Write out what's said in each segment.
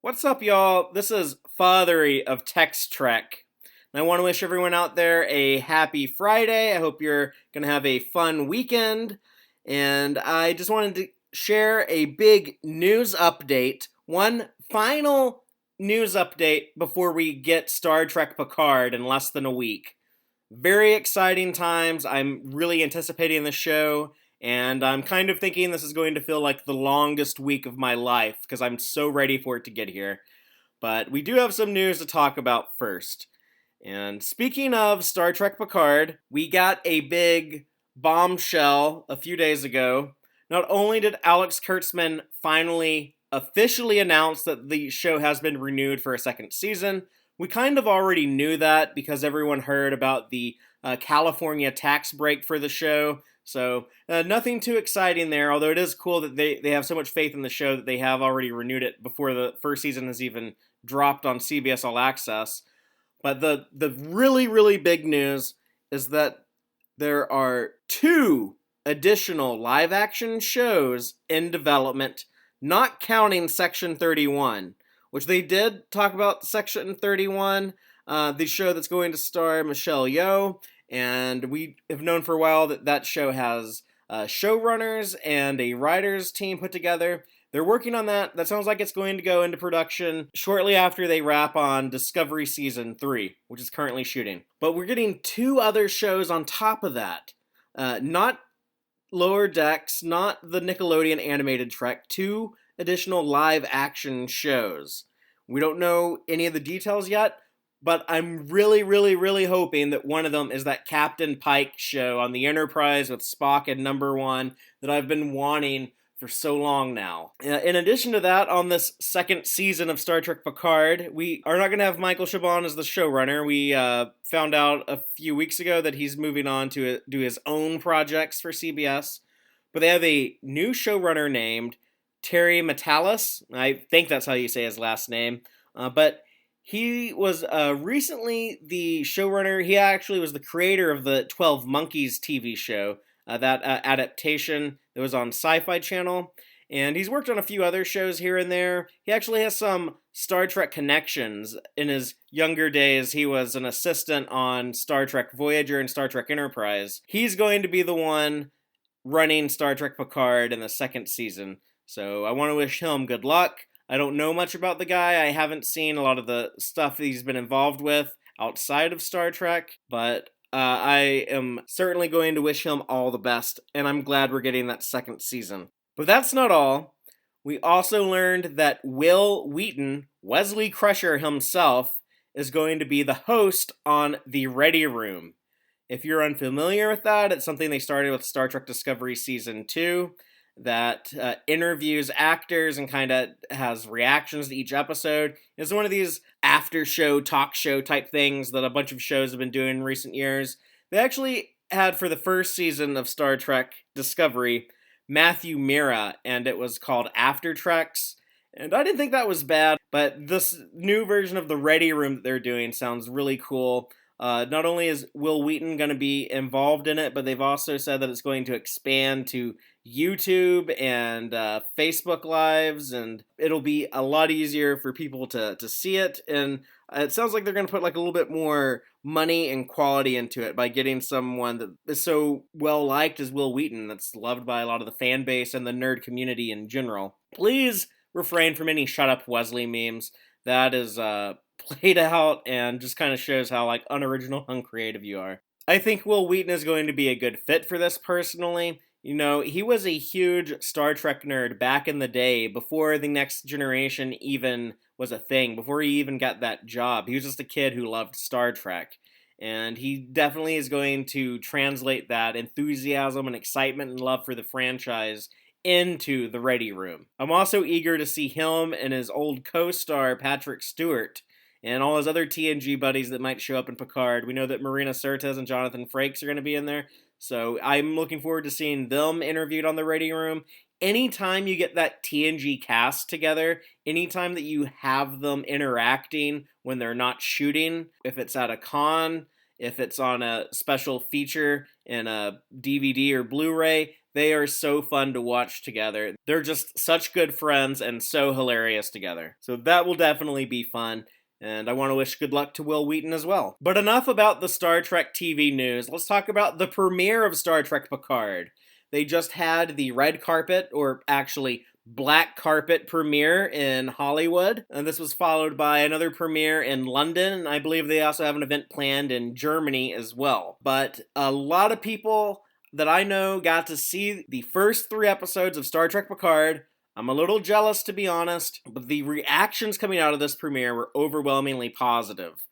What's up, y'all? This is Fathery of Tex-Trek. And I want to wish everyone out there a happy Friday. I hope you're going to have a fun weekend. And I just wanted to share a big news update. One final news update before we get Star Trek Picard in less than a week. Very exciting times. I'm really anticipating the show. And I'm kind of thinking this is going to feel like the longest week of my life because I'm so ready for it to get here. But we do have some news to talk about first. And speaking of Star Trek Picard, we got a big bombshell a few days ago. Not only did Alex Kurtzman finally officially announce that the show has been renewed for a second season, we kind of already knew that because everyone heard about the California tax break for the show. So nothing too exciting there, although it is cool that they have so much faith in the show that they have already renewed it before the first season has even dropped on CBS All Access. But the really, really big news is that there are 2 additional live-action shows in development, not counting Section 31, which they did talk about Section 31, the show that's going to star Michelle Yeoh. And we have known for a while that that show has showrunners and a writers team put together. They're working on that. That sounds like it's going to go into production shortly after they wrap on Discovery Season 3, which is currently shooting. But we're getting 2 other shows on top of that. Not Lower Decks, not the Nickelodeon animated Trek, 2 additional live action shows. We don't know any of the details yet, but I'm really, really, really hoping that one of them is that Captain Pike show on the Enterprise with Spock and Number One that I've been wanting for so long now. In addition to that, on this second season of Star Trek Picard, we are not going to have Michael Chabon as the showrunner. We found out a few weeks ago that he's moving on to do his own projects for CBS. But they have a new showrunner named Terry Matalas. I think that's how you say his last name. But he was recently the showrunner. He actually was the creator of the 12 Monkeys TV show, that adaptation that was on Sci-Fi Channel. And he's worked on a few other shows here and there. He actually has some Star Trek connections. In his younger days, he was an assistant on Star Trek Voyager and Star Trek Enterprise. He's going to be the one running Star Trek Picard in the second season. So I want to wish him good luck. I don't know much about the guy. I haven't seen a lot of the stuff that he's been involved with outside of Star Trek, but I am certainly going to wish him all the best, and I'm glad we're getting that second season. But that's not all. We also learned that Will Wheaton, Wesley Crusher himself, is going to be the host on The Ready Room. If you're unfamiliar with that, it's something they started with Star Trek Discovery Season 2. That interviews actors and kind of has reactions to each episode. It's one of these after-show, talk show type things that a bunch of shows have been doing in recent years. They actually had, for the first season of Star Trek Discovery, Matthew Mira, and it was called After Treks. And I didn't think that was bad, but this new version of the Ready Room that they're doing sounds really cool. Not only is Will Wheaton going to be involved in it, but they've also said that it's going to expand to YouTube and Facebook Lives, and it'll be a lot easier for people to see it. And it sounds like they're going to put like a little bit more money and quality into it by getting someone that is so well liked as Will Wheaton, that's loved by a lot of the fan base and the nerd community in general. Please refrain from any "shut up Wesley" memes. That is played out and just kind of shows how like unoriginal, uncreative you are. I think Will Wheaton is going to be a good fit for this personally. You know, he was a huge Star Trek nerd back in the day before The Next Generation even was a thing, before he even got that job. He was just a kid who loved Star Trek. And he definitely is going to translate that enthusiasm and excitement and love for the franchise into the Ready Room. I'm also eager to see him and his old co-star Patrick Stewart and all his other TNG buddies that might show up in Picard. We know that Marina Sirtis and Jonathan Frakes are going to be in there, so I'm looking forward to seeing them interviewed on the Ready Room. Anytime you get that TNG cast together, anytime that you have them interacting when they're not shooting, if it's at a con, if it's on a special feature in a DVD or Blu-ray, They are so fun to watch together. They're just such good friends and so hilarious together. So that will definitely be fun. And I want to wish good luck to Will Wheaton as well. But enough about the Star Trek TV news. Let's talk about the premiere of Star Trek Picard. They just had the red carpet, or actually black carpet premiere in Hollywood. And this was followed by another premiere in London. And I believe they also have an event planned in Germany as well. But a lot of people that I know got to see the first 3 episodes of Star Trek Picard. I'm a little jealous, to be honest, but the reactions coming out of this premiere were overwhelmingly positive.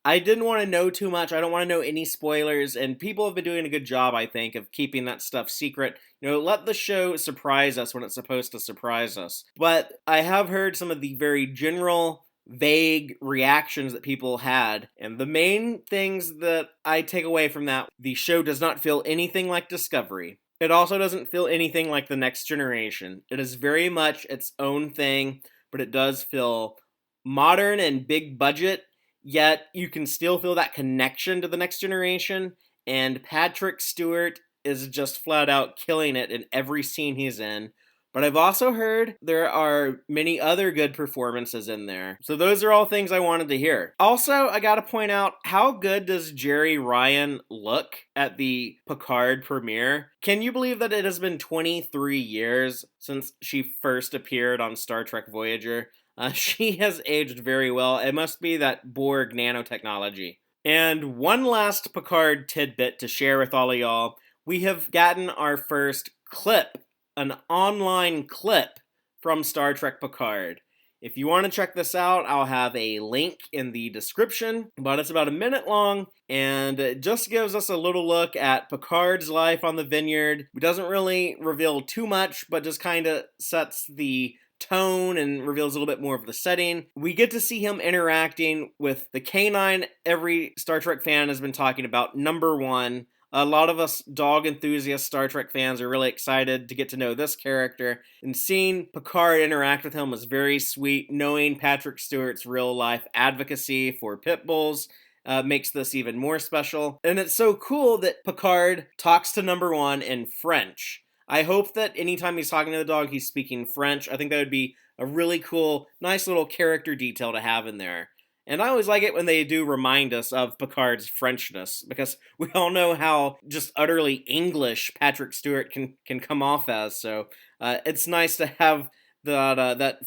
I didn't want to know too much. I don't want to know any spoilers, and people have been doing a good job, I think, of keeping that stuff secret. Let the show surprise us when it's supposed to surprise us. But I have heard some of the very general, vague reactions that people had, and the main things that I take away from that, the show does not feel anything like Discovery. It also doesn't feel anything like The Next Generation. It is very much its own thing, but it does feel modern and big budget, yet you can still feel that connection to The Next Generation, and Patrick Stewart is just flat out killing it in every scene he's in. But I've also heard there are many other good performances in there. So those are all things I wanted to hear. Also, I gotta point out, how good does Jeri Ryan look at the Picard premiere? Can you believe that it has been 23 years since she first appeared on Star Trek Voyager? She has aged very well. It must be that Borg nanotechnology. And one last Picard tidbit to share with all of y'all. We have gotten our first clip, an online clip from Star Trek Picard. If you want to check this out, I'll have a link in the description, but it's about a minute long, and it just gives us a little look at Picard's life on the Vineyard. It doesn't really reveal too much, but just kind of sets the tone and reveals a little bit more of the setting. We get to see him interacting with the canine every Star Trek fan has been talking about, number 1. A lot of us dog enthusiast Star Trek fans are really excited to get to know this character, and seeing Picard interact with him was very sweet. Knowing Patrick Stewart's real-life advocacy for pit bulls makes this even more special. And it's so cool that Picard talks to number 1 in French. I hope that anytime he's talking to the dog, he's speaking French. I think that would be a really cool, nice little character detail to have in there. And I always like it when they do remind us of Picard's Frenchness, because we all know how just utterly English Patrick Stewart can come off as. So it's nice to have that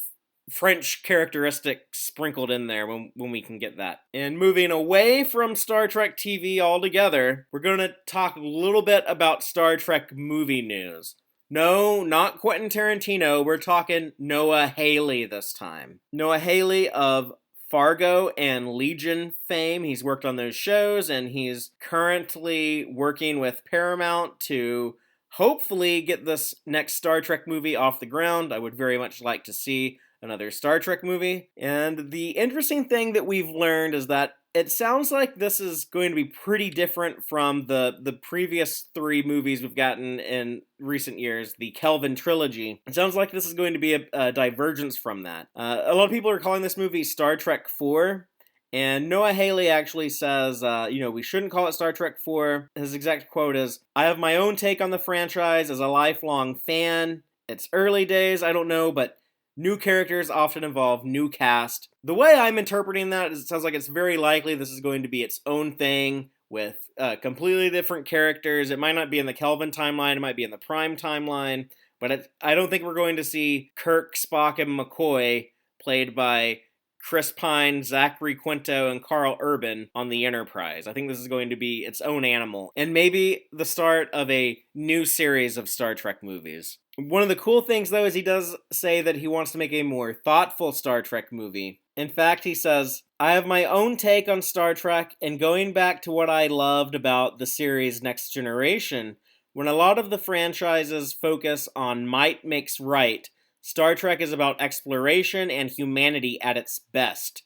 French characteristic sprinkled in there when we can get that. And moving away from Star Trek TV altogether, we're going to talk a little bit about Star Trek movie news. No, not Quentin Tarantino. We're talking Noah Hawley this time. Noah Hawley of Fargo and Legion fame. He's worked on those shows, and he's currently working with Paramount to hopefully get this next Star Trek movie off the ground. I would very much like to see another Star Trek movie. And the interesting thing that we've learned is that it sounds like this is going to be pretty different from the previous 3 movies we've gotten in recent years, the Kelvin trilogy. It sounds like this is going to be a divergence from that. A lot of people are calling this movie Star Trek 4, and Noah Hawley actually says, we shouldn't call it Star Trek 4. His exact quote is, "I have my own take on the franchise as a lifelong fan. It's early days, I don't know, but new characters often involve new cast." The way I'm interpreting that is it sounds like it's very likely this is going to be its own thing with completely different characters. It might not be in the Kelvin timeline, it might be in the Prime timeline, but I don't think we're going to see Kirk, Spock, and McCoy played by Chris Pine, Zachary Quinto, and Carl Urban on the Enterprise. I think this is going to be its own animal, and maybe the start of a new series of Star Trek movies. One of the cool things, though, is he does say that he wants to make a more thoughtful Star Trek movie. In fact, he says, "I have my own take on Star Trek, and going back to what I loved about the series Next Generation, when a lot of the franchises focus on might makes right, Star Trek is about exploration and humanity at its best,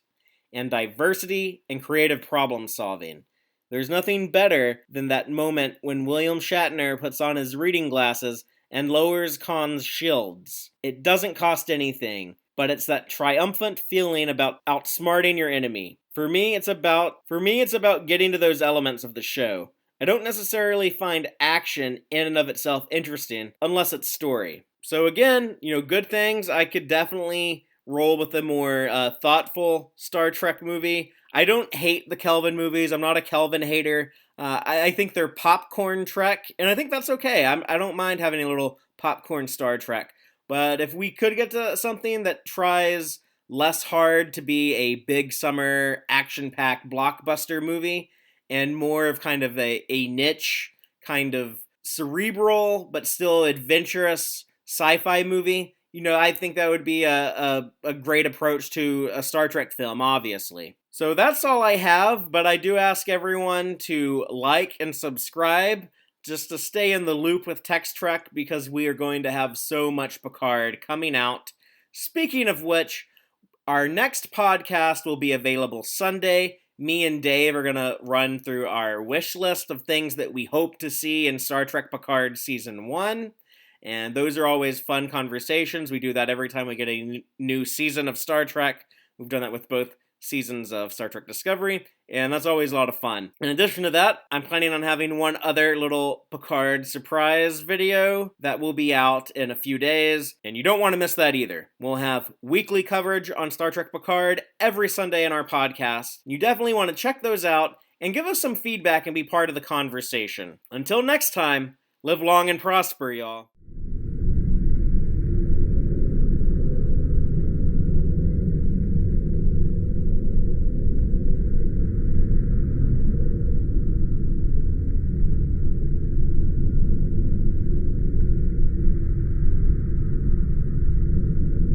and diversity and creative problem solving. There's nothing better than that moment when William Shatner puts on his reading glasses and lowers Khan's shields. It doesn't cost anything, but it's that triumphant feeling about outsmarting your enemy. For me, it's about getting to those elements of the show. I don't necessarily find action in and of itself interesting unless it's story. So again, good things. I could definitely roll with a more thoughtful Star Trek movie. I don't hate the Kelvin movies. I'm not a Kelvin hater. I think they're popcorn Trek, and I think that's okay. I don't mind having a little popcorn Star Trek. But if we could get to something that tries less hard to be a big summer action-packed blockbuster movie and more of kind of a niche, kind of cerebral but still adventurous sci-fi movie, I think that would be a great approach to a Star Trek film, obviously. So that's all I have, but I do ask everyone to like and subscribe just to stay in the loop with Tex-Trek, because we are going to have so much Picard coming out. Speaking of which, our next podcast will be available Sunday. Me and Dave are going to run through our wish list of things that we hope to see in Star Trek Picard Season 1. And those are always fun conversations. We do that every time we get a new season of Star Trek. We've done that with both seasons of Star Trek Discovery, and that's always a lot of fun. In addition to that, I'm planning on having one other little Picard surprise video that will be out in a few days, and you don't want to miss that either. We'll have weekly coverage on Star Trek Picard every Sunday in our podcast. You definitely want to check those out and give us some feedback and be part of the conversation. Until next time, live long and prosper, y'all.